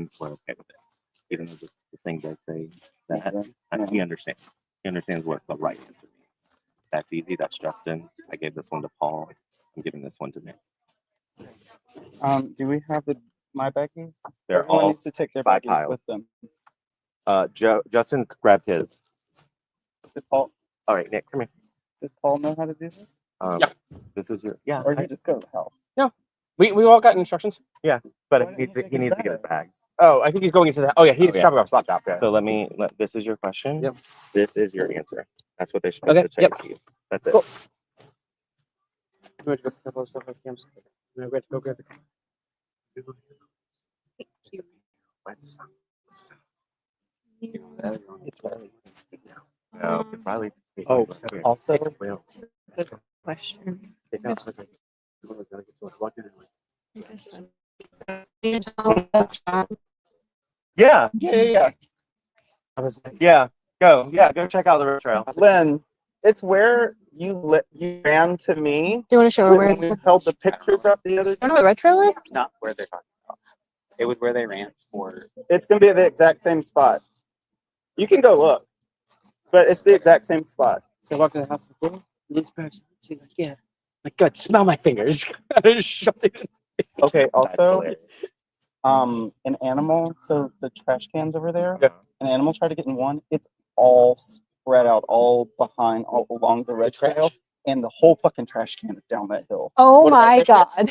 Justins were okay with it, even though the thing does say that. And he understands. He understands what the right answer means. That's easy. That's Justin. I gave this one to Paul. I'm giving this one to Nick. Do we have my baggies? They're Everyone all needs to take their by baggies piles. with them. Justin grabbed his. Did Paul? All right, Nick, come here. Does Paul know how to do this? Yeah. This is your Or you just go to the house. No. We all got instructions. Yeah, but Why he needs to didn't he get take his his bags. Oh, I think he's going into the. Oh yeah, he's shopping off laptop. Yeah. So this is your question. Yep. This is your answer. That's what they should Okay, say yep. to you. That's it. Cool. I'm going to go pick up all the stuff like Cam's. I'm going to go grab the car. Wet socks. It's Riley. No, it's Riley. Oh, also, Good question. Yeah. I was like, Go check out the road trail. Lynn, it's where you ran to me Do you want to show her where when we held the pictures up the other I don't know what Red Trail is? Not where they're talking about. It was where they ran for. It's going to be the exact same spot. You can go look, but it's the exact same spot. so I walked in the house before. She's like, yeah. Like, God, smell my fingers. Okay, That's also, hilarious. an animal, so the trash cans over there, Yeah. an animal tried to get in one, it's all spread out, all along the red trash? trail, and the whole fucking trash can is down that hill. Oh What about my Red Trails? God.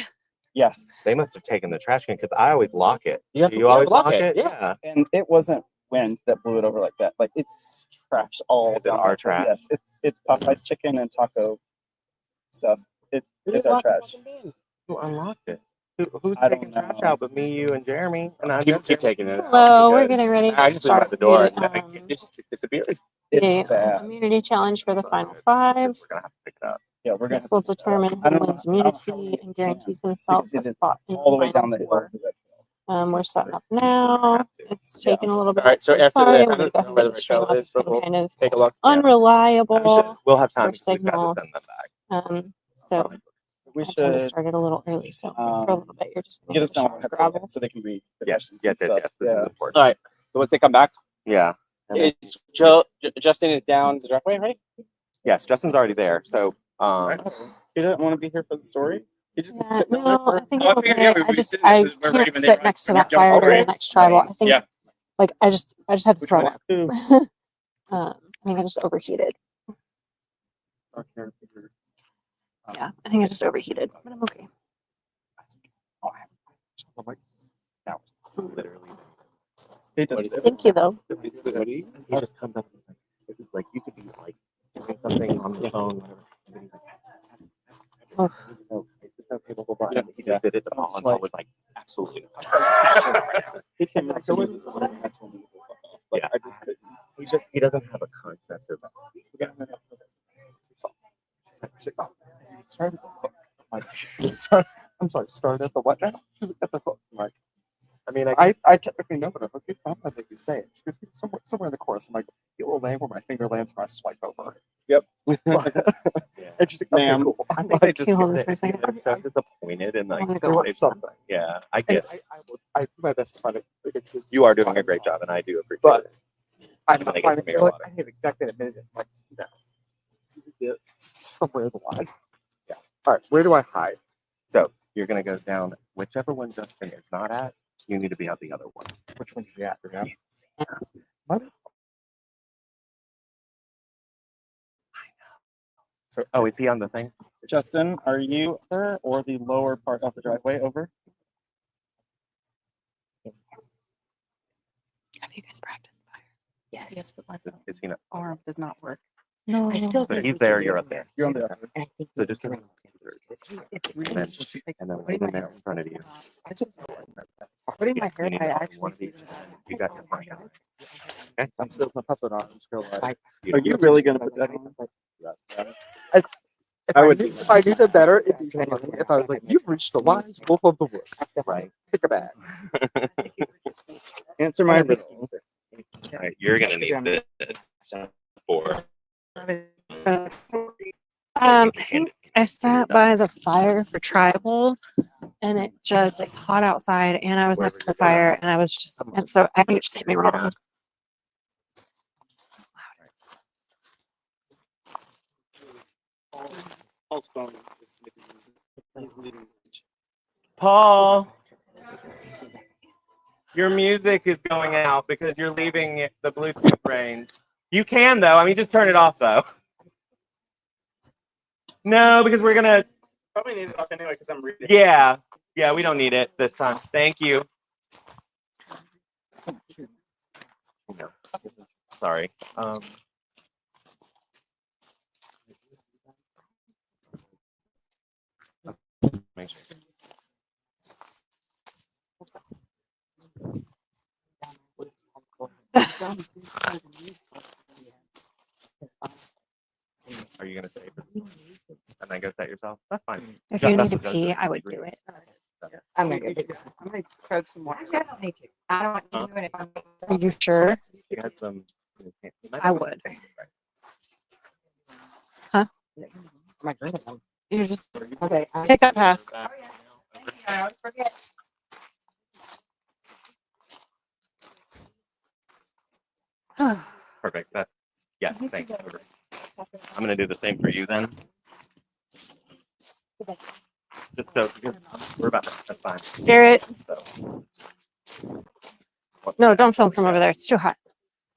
Yes. They must have taken the trash can because I always lock it. You have Do to you always lock lock it, it? yeah. And it wasn't wind that blew it over like that. Like, it's trash all Is it down our that hill. trash? Yes, it's Popeye's chicken and taco stuff. It's our trash. Who unlocked it? Who's I don't taking trash know. out but me, you, and Jeremy? And I Keep taking it. Hello, we're getting ready I to just leave it start at the door the, and it just disappeared. It's the bad. immunity challenge for the final five. We're gonna have to pick it up. Yeah, we're gonna This will determine I who don't know wins how we immunity and guarantees himself because a it is spot in all the way the down final the hill. four. We're setting up now. It's taking a little bit. All right, so extra after sorry, this, I we're gonna don't go know ahead where and the get the string trail up. is, It's but been we'll kind of take a look. unreliable. We'll have time For because we've got signal. to send them back. So We I tend to should start it a little early. So for a little bit, you're just get gonna us down have to gravel. so they can read. the Yes, questions yes, and yes, stuff. yes. This Yeah. is important. All right. So once they come back, Yeah. Justin is down the driveway, right? Yes, Justin's already there. So, You don't want to be here for the story? You just Yeah, sit down there no, for I think Oh, I'm okay. yeah, we I just did this as we're ready can't when they sit run. next to When that you jump fire over during it. the next tribal. I think Yeah. like I just had to Which throw one? up. I think I just overheated. Yeah, I think I just overheated, but I'm okay. literally, It does. Thank you though. he just comes up and like you could be like doing something on the phone, whatever. And then he's like, Oh. "No, is this okay, blah, blah, blah." And he just did it. The Paul and Paul was like, absolutely. He came out to win. Yeah. I just couldn't. He doesn't have a concept of Yeah. I'm sorry, start at the what now? At the hook. Like, I mean, I I technically know what a hook is, but I don't think you say it. Somewhere in the chorus, I'm like, it will land where my finger lands when I swipe over. Yep. It's just like, ma'am. cool. I think Like, they just Can you hold get this for a it. second? They're so disappointed and like I'm gonna go they- watch something. Yeah, I get it. I do my best to find it. You are doing a great job, and I do appreciate But- it. I'm When not they get finding some it. air Like, water. I have exactly a minute. Like, no. You get somewhere in the line. Yeah. All right. Where do I hide? So you're gonna go down whichever one Justin is not at. You need to be at the other one. Which one is he at? Yeah. So, oh, is he on the thing? Justin, are you over or the lower part of the driveway over? Have you guys practiced fire? Yes, but my Is he not? arm does not work. No, I still So think he's we there. can do You're it. up there. You're on the other. And I think So we just can go. do it. It's And really then, like, and then putting lean my there in front of you. I just putting my hair. You I need actually one of these. You got your phone. Okay. I'm still my puppet on. I'm still I- Are you really gonna put that on? If I would. If I knew that better, it'd be funny. If I was like, you've reached the lines, both of the woods. Right. Pick a bag. Answer my riddle. All right. You're gonna need this for. I think I sat by the fire for tribal, and it just it's hot outside, and I was Where next to were the you gonna- fire, and I was just and so I think it just hit me wrong. Paul's phone is he's leaving. Paul, your music is going out because you're leaving the Bluetooth range. You can though. I mean, just turn it off though. No, because we're gonna. Probably need it off anyway because I'm reading. Yeah, we don't need it this time. Thank you. No. Sorry. Make sure. Are you gonna save it and then go set yourself? That's fine. If Yeah, you need that's to what Joe pee, said. I would do it. I'm gonna go. I'm gonna chug some more. I don't need to. I don't want to do it if I'm. Are you sure? You had some. I would. Huh? Am I drinking them? You just Okay. take that pass. I forget. Perfect. That. Yeah. Thank you. I'm gonna do the same for you then. Just so because we're about to. That's fine. Garrett, So. no, don't film from over there. It's too hot.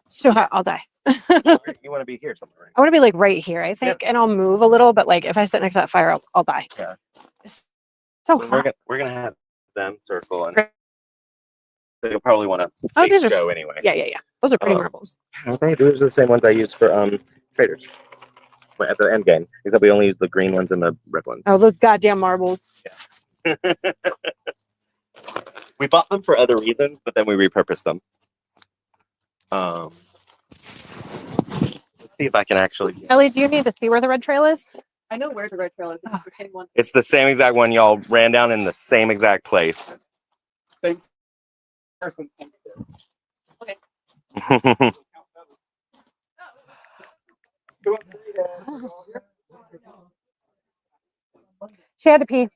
It's too hot. I'll die. You want to be here somewhere, right? I want to be like right here, I think, and I'll move a little, but like if I sit next to that fire, I'll die. Yeah. It's so So hot. we're gonna have them circle, and so you'll probably want to Oh, face these are- Joe anyway. Yeah. Those are pretty Oh. marbles. Okay, those are the same ones I use for traders at the end game. Except we only use the green ones and the red ones. Oh, those goddamn marbles. We bought them for other reasons, but then we repurposed them. Let's see if I can actually. Ellie, do you need to see where the red trail is? I know where the red trail is. It's the same one. It's the same exact one y'all ran down in the same exact place. Person. Who wants to read it? She had to pee.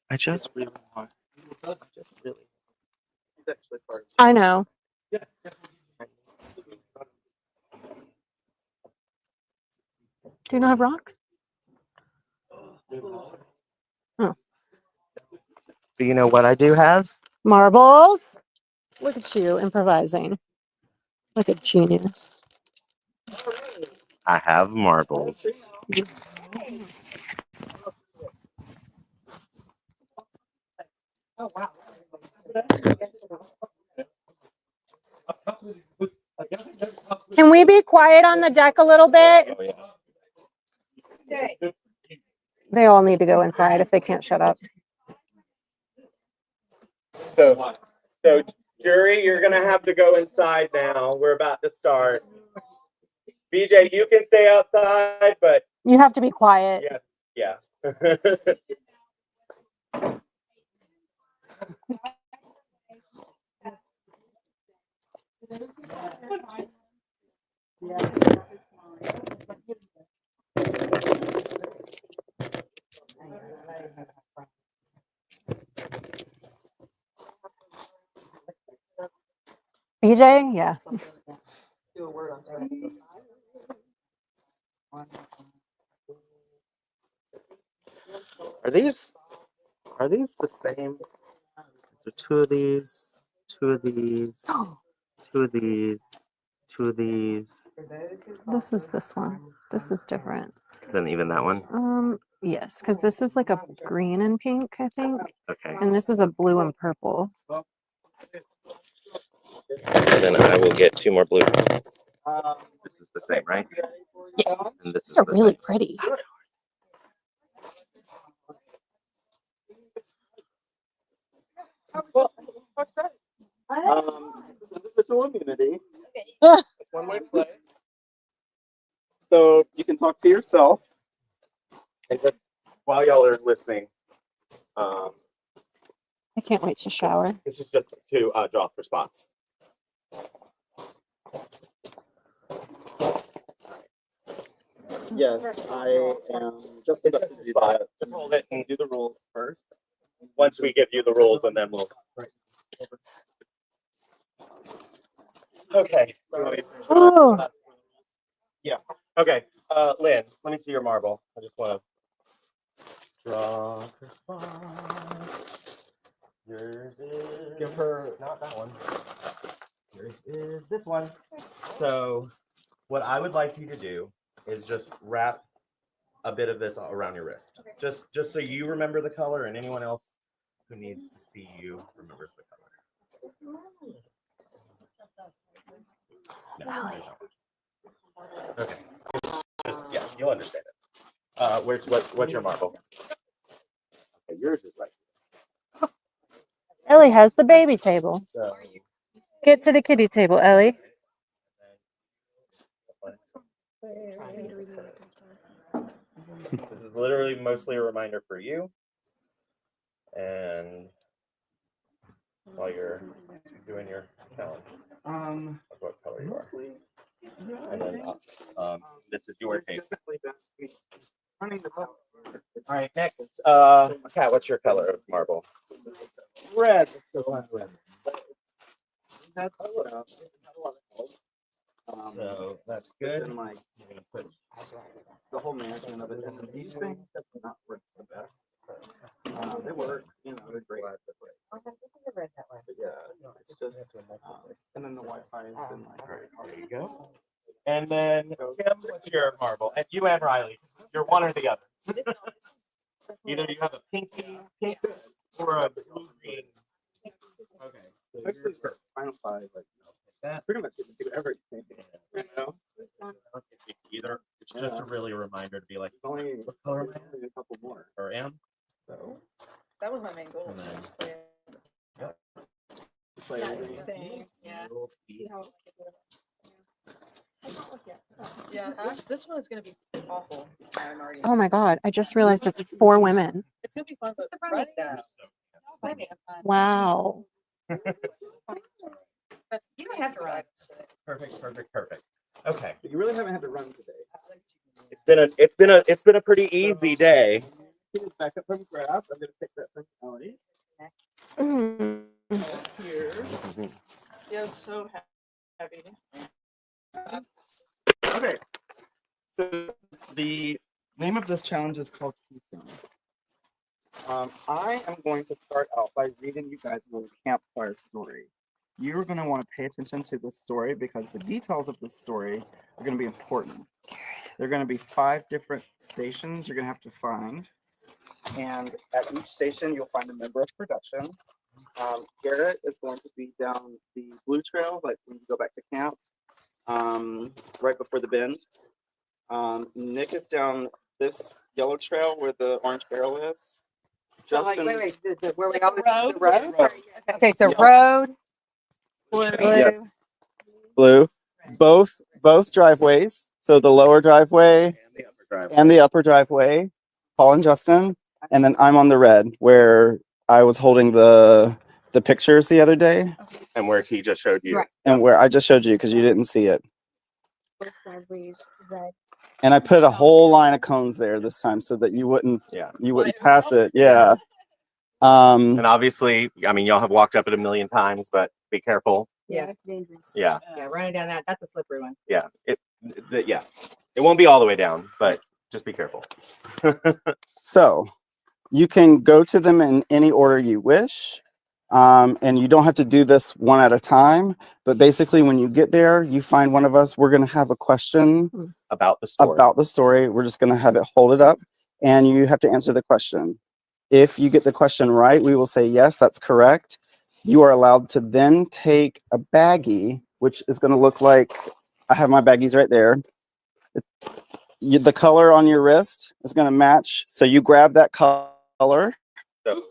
I just really want. He's actually part of I know. Yeah. Do you not have rocks? Do you know what I do have? Marbles. Look at you improvising. Look at genius. I have marbles. Oh wow. Can we be quiet on the deck a little bit? Oh, yeah. They all need to go inside if they can't shut up. So jury, you're gonna have to go inside now. We're about to start. BJ, you can stay outside, but You have to be quiet. yeah. BJ, yeah. Do a word on that. Are these the same? So two of these, two of these, two of these, two of these. This is this one. This is different. Then even that one. Yes, because this is like a green and pink, I think, Okay. and this is a blue and purple. And then I will get two more blue. This is the same, right? Yes, And this these are the really same. pretty. Well, what's that? This is individual immunity. Ah. It's one way to play. So you can talk to yourself. And just while y'all are listening, I can't wait to shower. this is just to draw for spots. Yes, I am just about to do that. Just hold it and do the rules first. Once we give you the rules, and then we'll. Okay. Oh, Yeah. Okay. Lynn, let me see your marble. I just want to draw her spot. Yours is. Give her not that one. Yours is this one. So, what I would like you to do is just wrap a bit of this around your wrist. Just so you remember the color, and anyone else who needs to see you remembers the color. No, Ellie. okay. Just yeah, you'll understand it. What's your marble? Okay, yours is right. Ellie has the baby table. So, Get to the kitty table, Ellie. this is literally mostly a reminder for you. And while you're doing your challenge, of what color you are. And then this is your tape. All right, next. Kat, what's your color of marble? Red. So that's good. And like I'm gonna put the whole management of it. And these things have not worked the best. They work, you know, they're great. But yeah, it's just, and then the Wi-Fi has been like, all right, there you go. And then Kim, what's your marble? And you and Riley, you're one or the other. Either you have a pink or a blue green. Okay. So especially for Final Five, like, that pretty much you can do everything. You know, either it's just a really a reminder to be like, it's only what color am I a couple more. or am? So, That was my main goal. And then- just play play that everything. thing, yeah. See how yeah, this one is gonna be awful. I'm already. Oh my God. I just realized it's 4 women. It's gonna be fun, but running that. Wow. But you don't have to run. Perfect. Okay. But you really haven't had to run today. It's been a pretty easy day. Back up from grab. I'm gonna pick that from Ellie. Mm. Here. Yeah, it's so heavy. Okay. So the name of this challenge is called Keystone. I am going to start out by reading you guys a little campfire story. You're going to want to pay attention to this story because the details of this story are going to be important. There are going to be 5 different stations you're going to have to find. And at each station, you'll find a member of production. Garrett is going to be down the blue trail, like when you go back to camp, right before the bend. Nick is down this yellow trail where the orange barrel is. So like, Justin, wait, where we always road? the road? Road. Okay, so Yeah. road, blue, Yes. Blue. Both driveways. So the lower driveway and the upper driveway. Paul and Justin, and then I'm on the red where I was holding the pictures the other day, And where he just showed you. Right. and where I just showed you because you didn't see it. Both driveways, red. And I put a whole line of cones there this time so that you wouldn't pass it. Yeah. And obviously, I mean, y'all have walked up it a million times, but be careful. Yeah. It's dangerous. Yeah. Yeah, running down that's a slippery one. Yeah. It won't be all the way down, but just be careful. So you can go to them in any order you wish. And you don't have to do this one at a time, but basically when you get there, you find one of us, we're going to have a question About the story. about the story. We're just going to have it hold it up and you have to answer the question. If you get the question right, we will say, yes, that's correct. You are allowed to then take a baggie, which is going to look like, I have my baggies right there. The color on your wrist is going to match. So you grab that color. So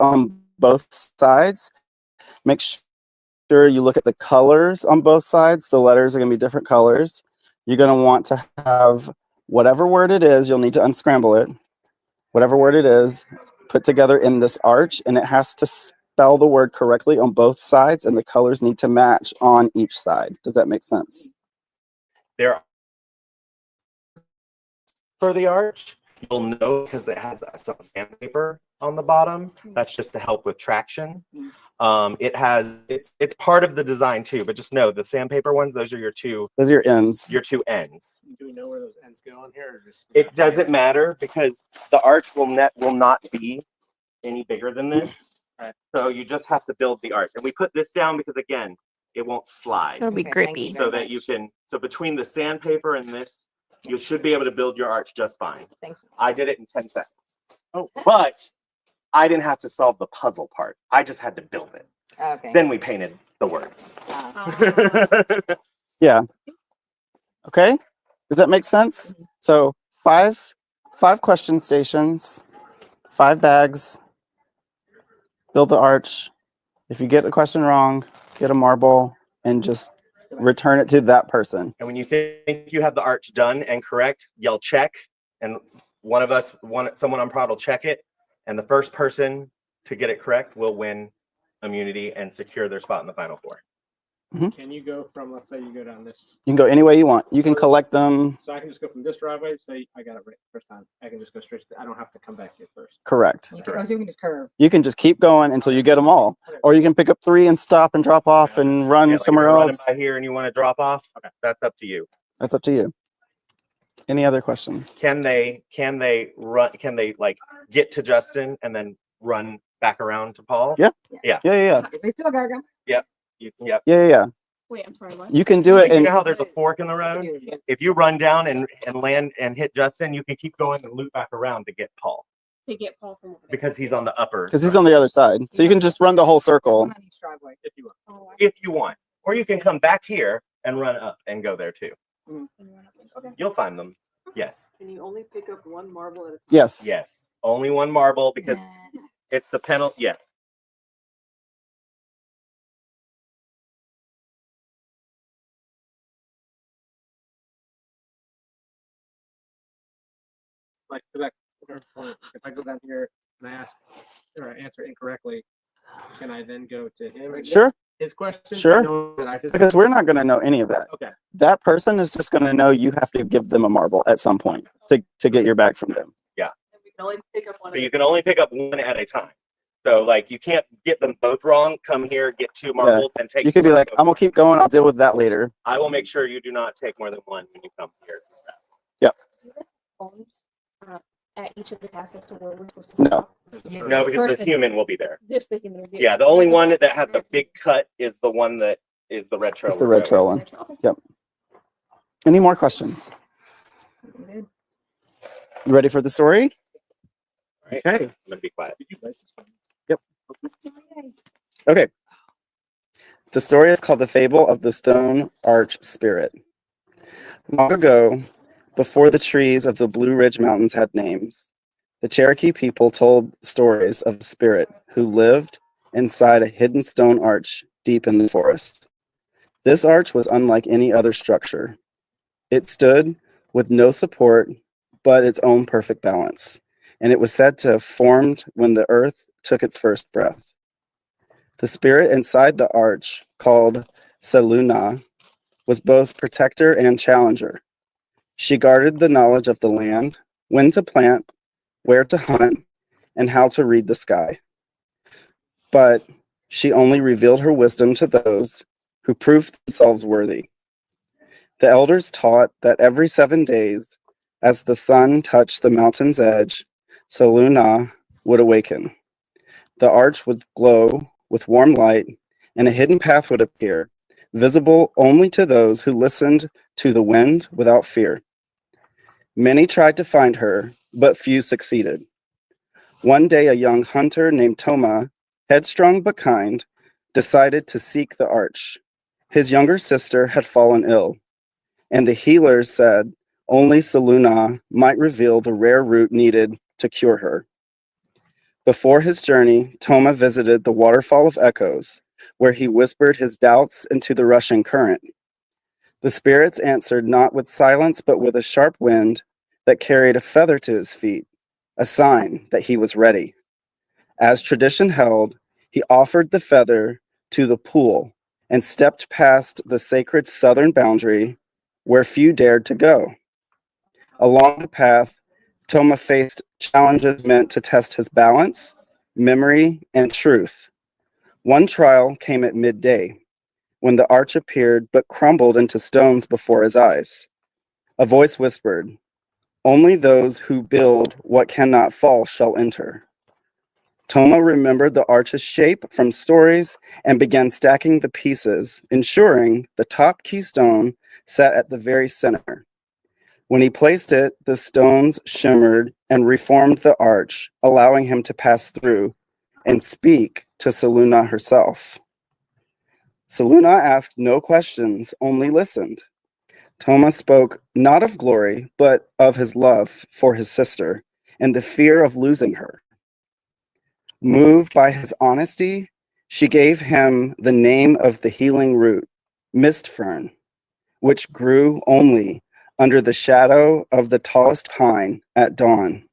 on both sides. Make sure you look at the colors on both sides. The letters are going to be different colors. You're going to want to have whatever word it is, you'll need to unscramble it. Whatever word it is, put together in this arch, and it has to spell the word correctly on both sides, and the colors need to match on each side. Does that make sense? There for the arch, you'll know because it has some sandpaper on the bottom. That's just to help with traction. It's part of the design too, but just know the sandpaper ones, those are your two ends. Your two ends. Do we know where those ends go on here? Or just It doesn't matter because the arch will not be any bigger than this. So you just have to build the arch. And we put this down because again, it won't slide. It'll be Okay, thank grippy. you. So that you can, so between the sandpaper and this, you should be able to build your arch just fine. Thank you. I did it in 10 seconds. Oh, but I didn't have to solve the puzzle part. I just had to build it. Okay. Then we painted the word. Yeah. Okay. Does that make sense? So five question stations, 5 bags, build the arch. If you get a question wrong, get a marble and just return it to that person. And when you think you have the arch done and correct, yell check. And someone on prod will check it. And the first person to get it correct will win immunity and secure their spot in the final 4. Can you go from, let's say you go down this, You can go any way you want. You can collect them. so I can just go from this driveway, say I got it right first time. I can just go straight to, I don't have to come back here first. Correct. You can, oh, so you can just curve. You can just keep going until you get them all. Or you can pick up 3 and stop and drop off and run Yeah, like somewhere if you're running else. by here and you want to drop off, that's up to you. That's up to you. Any other questions? Can they run? Can they like get to Justin and then run back around to Paul? Yeah. Yeah. Yeah. They still gotta go. Yep. Yeah. Wait, I'm sorry, what? You can do it You in know how there's a fork in the road? If you run down and land and hit Justin, you can keep going and loop back around to get Paul To get Paul from over there. because he's on the upper. because he's on the other side. So you can just run the whole circle. One on each driveway. If you want. Oh, I- If you want, or you can come back here and run up and go there too. Okay. You'll find them. Yes. Can you only pick up one marble at a time? Yes. Yes. Only one marble because it's the penalty. Yes. Like, to that point, if I go down here and I ask or answer incorrectly, can I then go to him? and get Sure. His question? Sure. No, that I just- Because we're not going to know any of that. Okay. That person is just going to know you have to give them a marble at some point to get your bag from them. We can only pick up one. So you can only pick up one at a time. So like you can't get them both wrong. Come here, get 2 marbles, and take. You could be one like, of I'm going to keep going. I'll deal with that later. I will make sure you do not take more than one when you come here. Do you have phones at each of the tasks as to where we're supposed to No. stop? No, because the Person. human will be there. Just thinking there would be. Yeah, the only one that has a big cut is the one that is the red trail. It's the red trail one. Okay. Any more questions? Good. You ready for the story? Right. Okay. I'm gonna be quiet. Okay. The story is called The Fable of the Stone Arch Spirit. Long ago, before the trees of the Blue Ridge Mountains had names, the Cherokee people told stories of a spirit who lived inside a hidden stone arch deep in the forest. This arch was unlike any other structure. It stood with no support but its own perfect balance, and it was said to have formed when the earth took its first breath. The spirit inside the arch, called Seluna, was both protector and challenger. She guarded the knowledge of the land, when to plant, where to hunt, and how to read the sky. But she only revealed her wisdom to those who proved themselves worthy. The elders taught that every 7 days, as the sun touched the mountain's edge, Seluna would awaken. The arch would glow with warm light, and a hidden path would appear, visible only to those who listened to the wind without fear. Many tried to find her, but few succeeded. One day, a young hunter named Toma, headstrong but kind, decided to seek the arch. His younger sister had fallen ill, and the healers said only Seluna might reveal the rare root needed to cure her. Before his journey, Toma visited the Waterfall of Echoes, where he whispered his doubts into the rushing current. The spirits answered not with silence, but with a sharp wind that carried a feather to his feet, a sign that he was ready. As tradition held, he offered the feather to the pool and stepped past the sacred southern boundary where few dared to go. Along the path, Toma faced challenges meant to test his balance, memory, and truth. One trial came at midday, when the arch appeared but crumbled into stones before his eyes. A voice whispered, "Only those who build what cannot fall shall enter." Toma remembered the arch's shape from stories and began stacking the pieces, ensuring the top keystone sat at the very center. When he placed it, the stones shimmered and reformed the arch, allowing him to pass through and speak to Seluna herself. Seluna asked no questions, only listened. Toma spoke not of glory, but of his love for his sister and the fear of losing her. Moved by his honesty, she gave him the name of the healing root, mist fern, which grew only under the shadow of the tallest pine at dawn.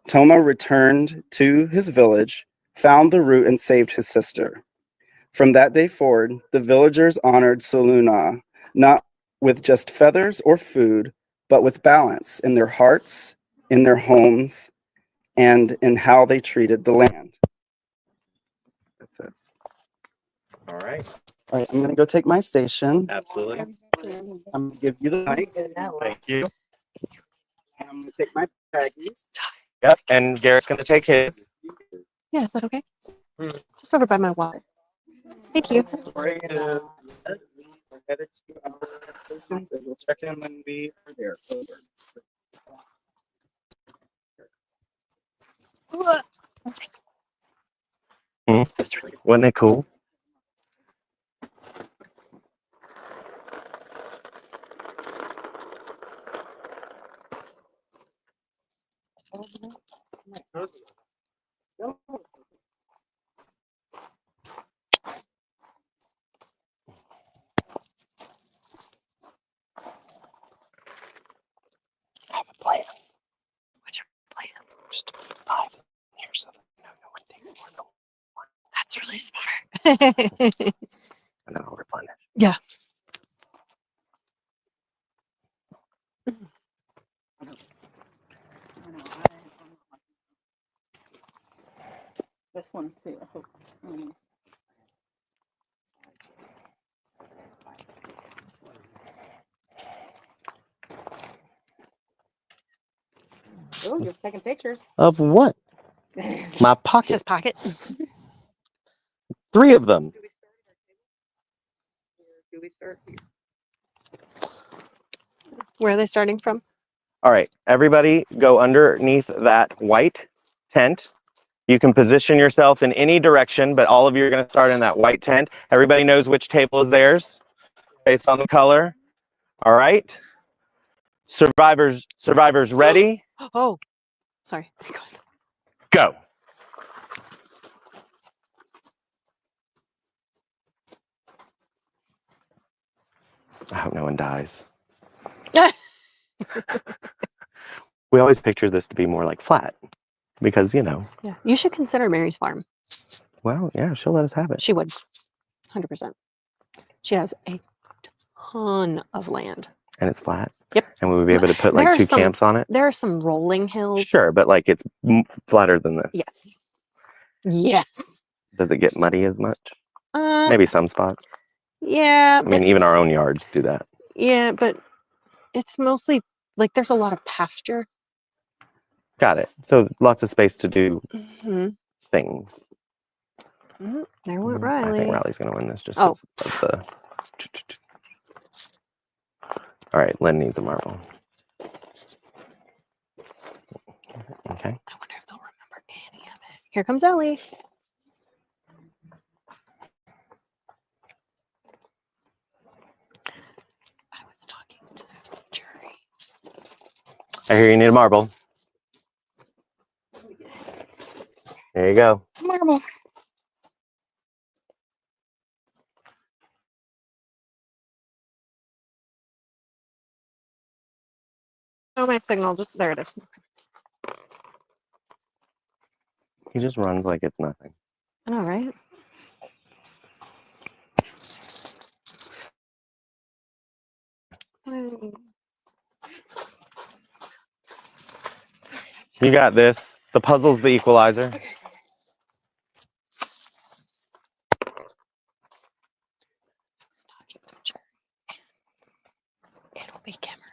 Toma returned to his village, found the root, and saved his sister. From that day forward, the villagers honored Seluna, not with just feathers or food, but with balance in their hearts, in their homes, and in how they treated the land. That's it. All right. All right, I'm going to go take my station. Absolutely. I'm going to give you the mic. Thank you. And I'm going to take my baggies. Yep. And Garrett's going to take his. Yeah, is that okay? Just over by my water. Thank you. Story is we're headed to our stations, and we'll check in when we are there. Over. Wasn't it cool? I have a plan. What's your plan? Just 5 here so that I know what takes more than one. That's really smart. And then I'll replenish. Yeah. This one too. I hope. Oh, you're taking pictures. Of what? My pocket. His pocket. 3 of them. Do we start? Where are they starting from? All right. Everybody go underneath that white tent. You can position yourself in any direction, but all of you are going to start in that white tent. Everybody knows which table is theirs based on the color. All right. Survivors ready? Oh, sorry. Go. I hope no one dies. We always picture this to be more like flat because, you know. Yeah, you should consider Mary's farm. Well, yeah, she'll let us have it. She would, 100%. She has a ton of land. And it's flat. Yep. And we would be able to put There like are 2 some- camps on it. There are some rolling hills. Sure, but like it's flatter than this. Yes. Yes. Does it get muddy as much? Uh, Maybe some spots. Yeah. I mean, even our own yards do that. Yeah, but it's mostly like there's a lot of pasture. Got it. So lots of space to do Hmm. things. There went I Riley. think Riley's going to win this just Oh. because of the... All right, Lynn needs a marble. Okay. I wonder if they'll remember any of it. Here comes Ellie. I was talking to the jury. I hear you need a marble. There you go. Marble. Oh, my signal. Just there it is. He just runs like it's nothing. I know, right? Hmm. You got this. The puzzle's the equalizer. It'll be camera